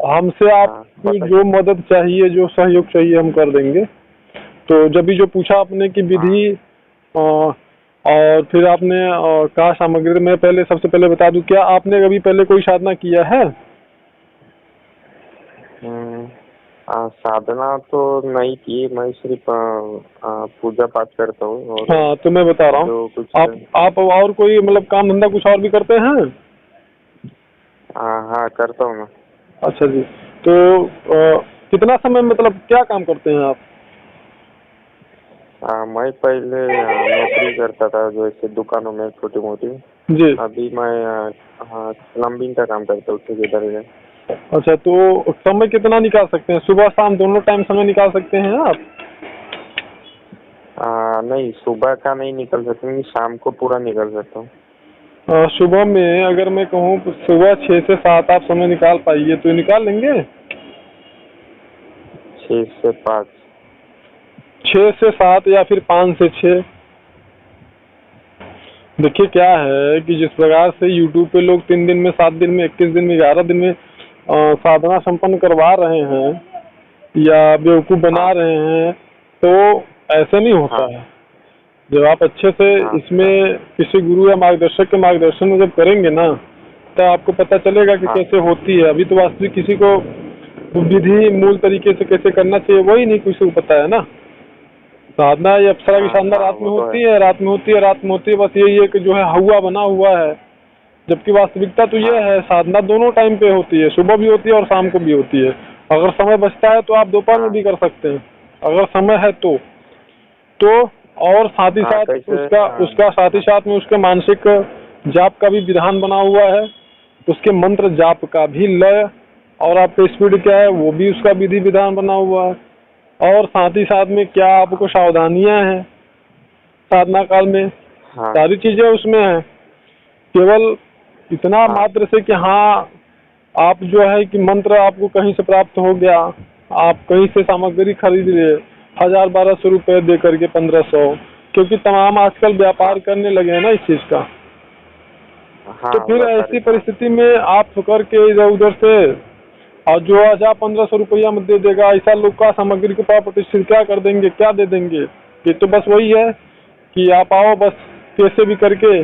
हमसे आपकी जो मदद चाहिए, जो सहयोग चाहिए, हम कर देंगे। तो जब भी जो पूछा आपने कि विधि और फिर आपने कहा सामग्री, मैं पहले सबसे पहले बता दूं, क्या आपने कभी पहले कोई साधना किया है? साधना तो नहीं की, मैं सिर्फ पूजा पाठ करता हूँ। हाँ, तो मैं बता रहा हूँ, आप और कोई मतलब काम धंधा कुछ और भी करते हैं? हाँ, करता हूँ मैं। अच्छा जी, तो कितना समय मतलब क्या काम करते हैं आप? मैं पहले नौकरी करता था, जैसे दुकानों में छोटी मोटी। जी। अभी मैं प्लम्बिंग का काम करता हूँ ठेकेदारी में। अच्छा, तो समय कितना निकाल सकते हैं? सुबह शाम दोनों टाइम समय निकाल सकते हैं आप? नहीं, सुबह का नहीं निकल सकता, शाम को पूरा निकल सकता हूँ। सुबह में अगर मैं कहूँ सुबह 6 से 7 आप समय निकाल पाइए तो निकाल लेंगे? 6 से 5। 6 से 7 या फिर 5 से 6। देखिए क्या है कि जिस प्रकार से YouTube पे लोग 3 दिन में, 7 दिन में, 21 दिन में, 11 दिन में साधना संपन्न करवा रहे हैं या बेवकूफ़ बना रहे हैं, तो ऐसे नहीं होता है। जब आप अच्छे से इसमें किसी गुरु या मार्गदर्शक के मार्गदर्शन में जब करेंगे ना, तो आपको पता चलेगा कि कैसे होती है। अभी तो वास्तविक किसी को विधि मूल तरीके से कैसे करना चाहिए वही नहीं किसी को पता है ना। साधना ये अप्सरा की साधना रात में होती है, रात में होती है, रात में होती है। बस यही है कि जो है हुआ बना हुआ है, जबकि वास्तविकता तो ये है साधना दोनों टाइम पे होती है, सुबह भी होती है और शाम को भी होती है। अगर समय बचता है तो आप दोपहर में भी कर सकते हैं, अगर समय है तो। और साथ ही साथ उसका साथ ही साथ में उसके मानसिक जाप का भी विधान बना हुआ है, उसके मंत्र जाप का भी लय और आपका स्पीड क्या है वो भी उसका विधि विधान बना हुआ है। और साथ ही साथ में क्या आपको सावधानियां हैं साधना काल में, सारी चीजें उसमें है। केवल इतना मात्र से कि हाँ आप जो है कि मंत्र आपको कहीं से प्राप्त हो गया, आप कहीं से सामग्री खरीद लिए 1000-1200 रुपए दे करके 1500, क्योंकि तमाम आजकल व्यापार करने लगे हैं ना इस चीज का। तो फिर ऐसी परिस्थिति में आप करके इधर उधर से और जो 1000-1500 रुपया में दे देगा, ऐसा लोग का सामग्री के पास प्रतिष्ठित क्या कर देंगे, क्या दे देंगे? ये तो बस वही है कि आप आओ बस कैसे भी करके,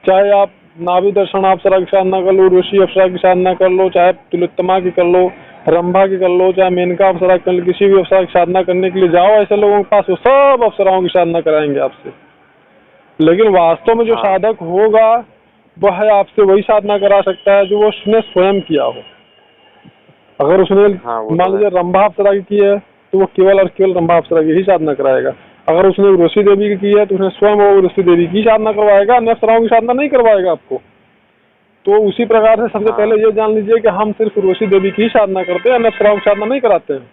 चाहे आप नाभि दर्शन अप्सरा की साधना कर लो, ऋषि अप्सरा की साधना कर लो, चाहे तिलोत्तमा की कर लो, रंभा की कर लो, चाहे मेनका अप्सरा कर लो, किसी भी अप्सरा की साधना करने के लिए जाओ ऐसे लोगों के पास, वो सब अप्सराओं की साधना कराएंगे आपसे। लेकिन वास्तव में जो साधक होगा वह आपसे वही साधना करा सकता है जो उसने स्वयं किया हो। अगर उसने मान लीजिए रंभा अप्सरा की है तो वो केवल और केवल रंभा अप्सरा की ही साधना कराएगा। अगर उसने उर्वशी देवी की है तो उसने स्वयं वो उर्वशी देवी की साधना करवाएगा, अन्य अप्सराओं की साधना नहीं करवाएगा आपको। तो उसी प्रकार से सबसे पहले ये जान लीजिए कि हम सिर्फ उर्वशी देवी की साधना करते हैं, अन्य अप्सराओं की साधना नहीं कराते हैं।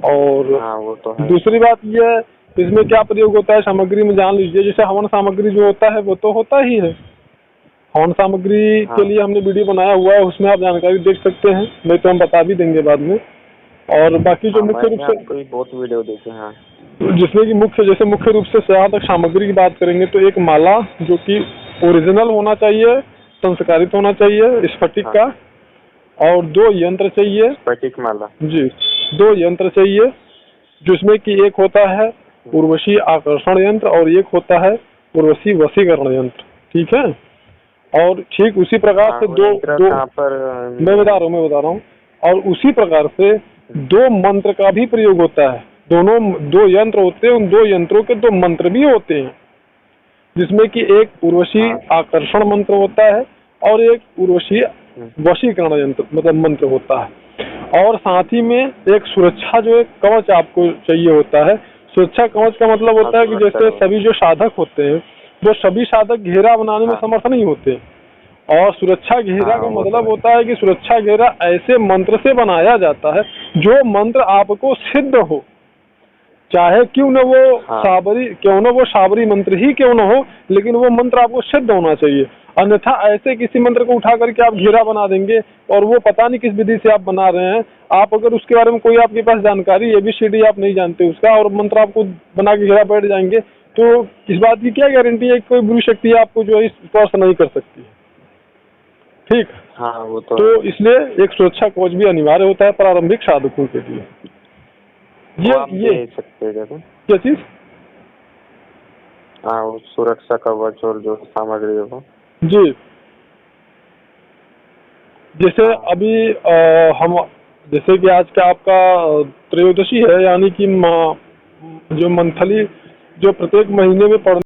और वो तो है। दूसरी बात ये, इसमें क्या प्रयोग होता है सामग्री में जान लीजिए। जैसे हवन सामग्री जो होता है वो तो होता ही है, हवन सामग्री के लिए हमने वीडियो बनाया हुआ है, उसमें आप जानकारी देख सकते हैं, नहीं तो हम बता भी देंगे बाद में। और बाकी जो मुख्य रूप से बहुत वीडियो देखे हैं, जिसमें कि मुख्य रूप से यहाँ तक सामग्री की बात करेंगे तो एक माला जो कि ओरिजिनल होना चाहिए, संस्कारित होना चाहिए स्फटिक का, और 2 यंत्र चाहिए, स्फटिक माला जी, 2 यंत्र चाहिए, जिसमें कि एक होता है उर्वशी आकर्षण यंत्र और एक होता है उर्वशी वशीकरण यंत्र। ठीक है, और ठीक उसी प्रकार से दो मैं बता रहा हूँ और उसी प्रकार से 2 मंत्र का भी प्रयोग होता है। दोनों 2 यंत्र होते हैं, उन 2 यंत्रों के 2 मंत्र भी होते हैं, जिसमें कि एक उर्वशी आकर्षण मंत्र होता है और एक उर्वशी वशीकरण यंत्र मतलब मंत्र होता है। और साथ ही में एक सुरक्षा जो एक कवच आपको चाहिए होता है। सुरक्षा कवच का मतलब होता है कि जैसे सभी जो साधक होते हैं वो सभी साधक घेरा बनाने में समर्थ नहीं होते, और सुरक्षा घेरा का मतलब होता है कि सुरक्षा घेरा ऐसे मंत्र से बनाया जाता है जो मंत्र आपको सिद्ध हो, चाहे क्यों न वो साबरी मंत्र ही क्यों न हो, लेकिन वो मंत्र आपको सिद्ध होना चाहिए। अन्यथा ऐसे किसी मंत्र को उठा करके आप घेरा बना देंगे और वो पता नहीं किस विधि से आप बना रहे हैं। आप अगर उसके बारे में कोई आपके पास जानकारी ABCD आप नहीं जानते उसका, और मंत्र आपको बना के घेरा बैठ जाएंगे, तो इस बात की क्या गारंटी है कि कोई बुरी शक्ति आपको जो है स्पर्श नहीं कर सकती है। ठीक, हाँ वो तो तो इसलिए एक सुरक्षा कवच भी अनिवार्य होता है प्रारंभिक साधकों के लिए। वो आप ये दे सकते हैं क्या? क्या चीज? हाँ वो सुरक्षा कवच और जो सामग्री है वो। जी, जैसे हाँ अभी हम जैसे कि आज का आपका त्रयोदशी है, यानी कि जो मंथली जो प्रत्येक महीने में पड़